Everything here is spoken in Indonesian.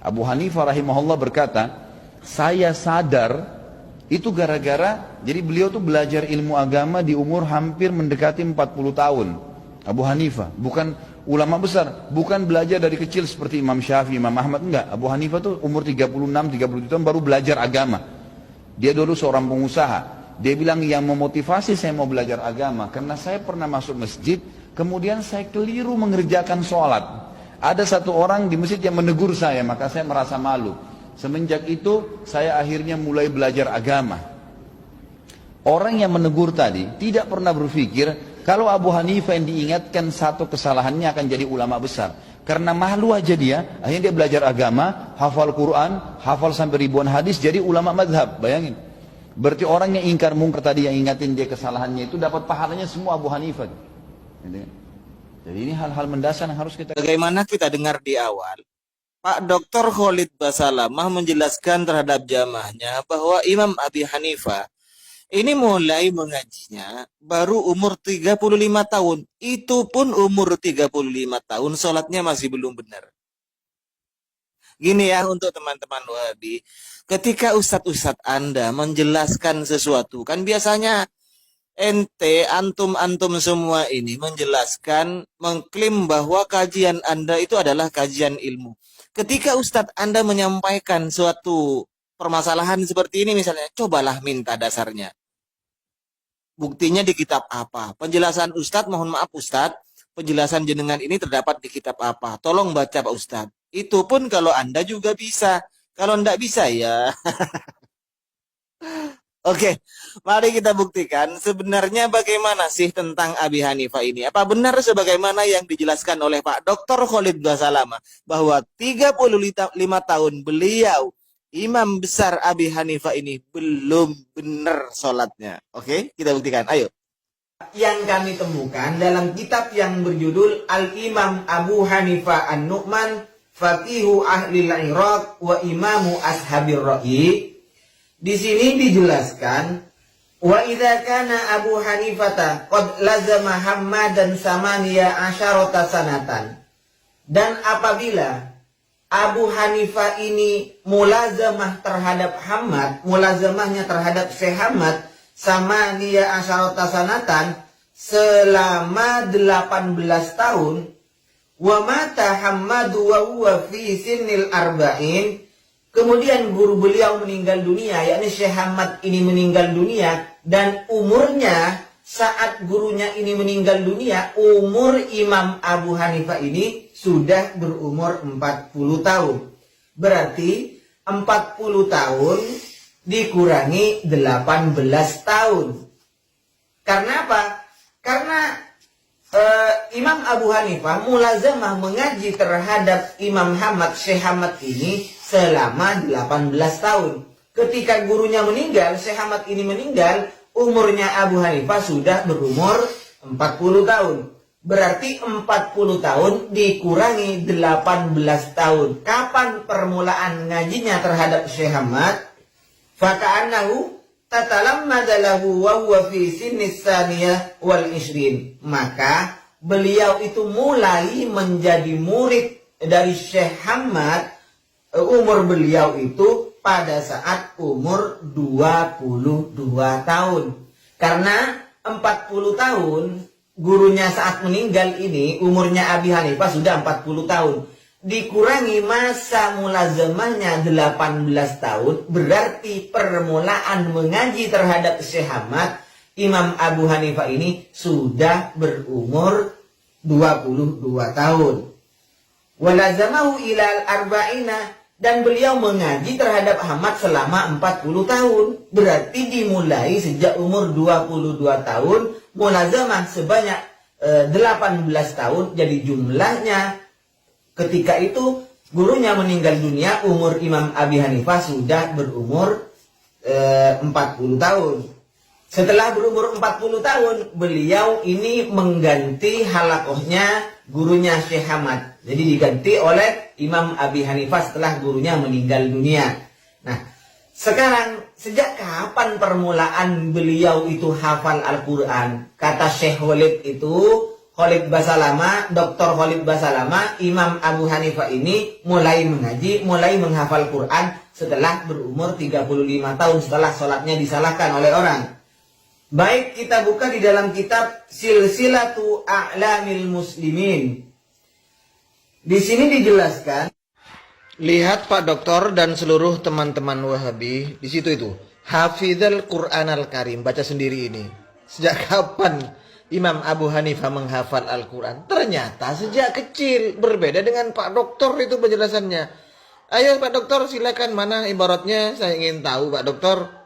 Abu Hanifah rahimahullah berkata, saya sadar itu gara-gara, jadi beliau tuh belajar ilmu agama di umur hampir mendekati 40 tahun. Abu Hanifah, bukan ulama besar, bukan belajar dari kecil seperti Imam Syafi'i, Imam Ahmad, enggak. Abu Hanifah tuh umur 36, 37 tahun baru belajar agama. Dia dulu seorang pengusaha. Dia bilang yang memotivasi saya mau belajar agama, karena saya pernah masuk masjid, kemudian saya keliru mengerjakan sholat. Ada satu orang di masjid yang menegur saya, maka saya merasa malu. Semenjak itu saya akhirnya mulai belajar agama. Orang yang menegur tadi tidak pernah berpikir kalau Abu Hanifah yang diingatkan satu kesalahannya akan jadi ulama besar. Karena malu aja dia, akhirnya dia belajar agama, hafal Quran, hafal sampai ribuan hadis, jadi ulama madhab. Bayangin. Berarti orang yang ingkar mungkar tadi yang ingatin dia kesalahannya itu dapat pahalanya semua Abu Hanifah. Jadi ini hal-hal mendasar yang harus kita... Bagaimana kita dengar di awal, Pak Dr. Khalid Basalamah menjelaskan terhadap jamaahnya bahwa Imam Abi Hanifah ini mulai mengajinya baru umur 35 tahun. Itu pun umur 35 tahun sholatnya masih belum benar. Gini ya untuk teman-teman Wahabi, ketika ustadz-ustadz Anda menjelaskan sesuatu, kan biasanya ente, antum-antum semua ini menjelaskan, mengklaim bahwa kajian Anda itu adalah kajian ilmu. Ketika Ustadz Anda menyampaikan suatu permasalahan seperti ini misalnya, cobalah minta dasarnya. Buktinya di kitab apa? Penjelasan Ustadz, mohon maaf Ustadz, penjelasan jenengan ini terdapat di kitab apa? Tolong baca Pak Ustadz. Itu pun kalau Anda juga bisa. Kalau enggak bisa ya. Oke, mari kita buktikan sebenarnya bagaimana sih tentang Abi Hanifah ini. Apa benar sebagaimana yang dijelaskan oleh Pak Dr. Khalid Basalamah bahwa 35 tahun beliau, imam besar Abi Hanifah ini belum benar sholatnya. Oke, kita buktikan. Ayo. Yang kami temukan dalam kitab yang berjudul Al-Imam Abu Hanifah An-Nu'man, Faqihu Ahlil Iraq wa Imamu Ashabir Ra'i. Di sini dijelaskan, wa idza kana Abu Hanifah qad lazama Hammadan samaniya asyarata sanatan. Dan apabila Abu Hanifah ini mulazamah terhadap Hammad, mulazamahnya terhadap Syekh Hammad samaniya asyarata sanatan selama 18 tahun, wa mata Hammadu wa huwa fi sinnil arba'in. Kemudian guru beliau meninggal dunia, yakni Syekh Hammad ini meninggal dunia, dan umurnya saat gurunya ini meninggal dunia, umur Imam Abu Hanifah ini sudah berumur 40 tahun. Berarti 40 tahun dikurangi 18 tahun. Karena apa? Karena Imam Abu Hanifah mulazamah mengaji terhadap Imam Hammad, Syekh Hammad ini selama 18 tahun. Ketika gurunya meninggal, Syekh Hammad ini meninggal, umurnya Abu Hanifah sudah berumur 40 tahun. Berarti 40 tahun dikurangi 18 tahun. Kapan permulaan ngajinya terhadap Syekh Hammad? Faka'annahu tatalammada lahu wa huwa fi sinnis saniyah wal ishrin. Maka beliau itu mulai menjadi murid dari Syekh Hammad, umur beliau itu pada saat umur 22 tahun. Karena 40 tahun gurunya saat meninggal ini, umurnya Abi Hanifah sudah 40 tahun. Dikurangi masa mulazamahnya 18 tahun, berarti permulaan mengaji terhadap Syekh Hammad, Imam Abu Hanifah ini sudah berumur 22 tahun. Walazamahu ilal arba'ina, dan beliau mengaji terhadap Hammad selama 40 tahun. Berarti dimulai sejak umur 22 tahun, mulazamah sebanyak 18 tahun. Jadi jumlahnya ketika itu gurunya meninggal dunia, umur Imam Abi Hanifah sudah berumur 40 tahun. Setelah berumur 40 tahun, beliau ini mengganti halakohnya gurunya Syekh Hammad. Jadi diganti oleh Imam Abi Hanifah setelah gurunya meninggal dunia. Nah, sekarang sejak kapan permulaan beliau itu hafal Al-Quran? Kata Syekh Walid itu, Khalid Basalama, Dr. Khalid Basalama, Imam Abu Hanifah ini mulai mengaji, mulai menghafal Quran setelah berumur 35 tahun, setelah sholatnya disalahkan oleh orang. Baik, kita buka di dalam kitab Silsilatu A'lamil Muslimin. Di sini dijelaskan, lihat Pak Doktor dan seluruh teman-teman Wahabi, di situ itu, Hafizal Quran Al-Karim, baca sendiri ini. Sejak kapan Imam Abu Hanifah menghafal Al-Quran? Ternyata sejak kecil. Berbeda dengan Pak Doktor itu penjelasannya. Ayo Pak Doktor, silakan, mana ibaratnya? Saya ingin tahu Pak Doktor.